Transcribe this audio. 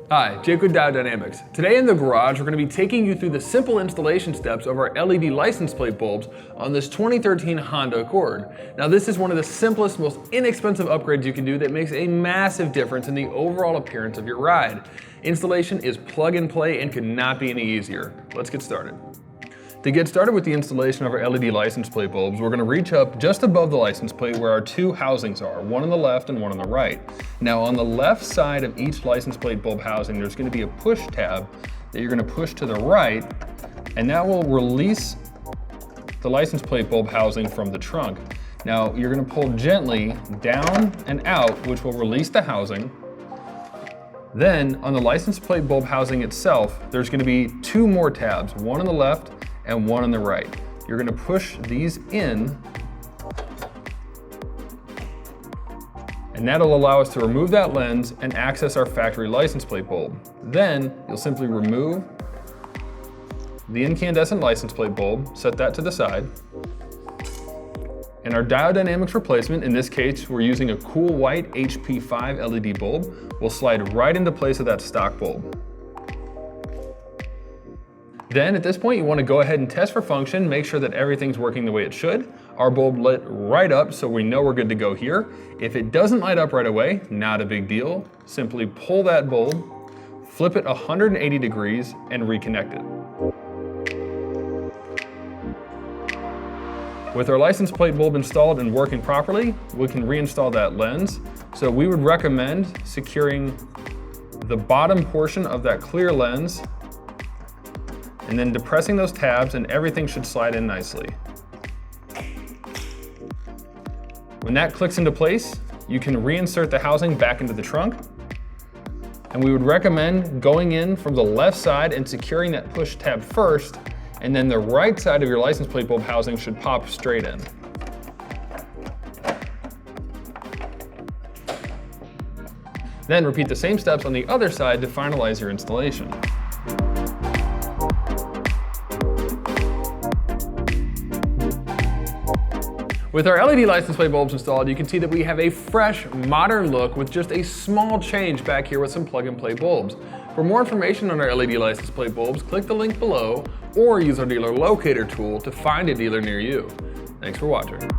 Hi, Jake with Diode. Today in the garage, we're going to be taking you through the simple installation steps of our LED license plate bulbs on this 2013 Honda Accord. Now this is one of the simplest, most inexpensive upgrades you can do that makes a massive difference in the overall appearance of your ride. Installation is plug and play and could not be any easier. Let's get started. To get started with the installation of our LED license plate bulbs, we're going to reach up just above the license plate where our two housings are, one on the left and one on the right. Now on the left side of each license plate bulb housing, there's going to be a push tab that you're going to push to the right, and that will release the license plate bulb housing from the trunk. Now you're going to pull gently down and out, which will release the housing. Then on the license plate bulb housing itself, there's going to be two more tabs, one on the left and one on the right. You're going to push these in, and that'll allow us to remove that lens and access our factory license plate bulb. Then you'll simply remove the incandescent license plate bulb, set that to the side, and our Diode Dynamics replacement, in this case we're using a cool white HP5 LED bulb, will slide right into place of that stock bulb. Then at this point you want to go ahead and test for function, make sure that everything's working the way it should. Our bulb lit right up, so we know we're good to go here. If it doesn't light up right away, not a big deal. Simply pull that bulb, flip it 180 degrees and reconnect it. With our license plate bulb installed and working properly, we can reinstall that lens. So we would recommend securing the bottom portion of that clear lens and then depressing those tabs, and everything should slide in nicely. When that clicks into place, you can reinsert the housing back into the trunk. And we would recommend going in from the left side and securing that push tab first, and then the right side of your license plate bulb housing should pop straight in. Then repeat the same steps on the other side to finalize your installation. With our LED license plate bulbs installed, you can see that we have a fresh, modern look with just a small change back here with some plug-and-play bulbs. For more information on our LED license plate bulbs, click the link below or use our dealer locator tool to find a dealer near you. Thanks for watching.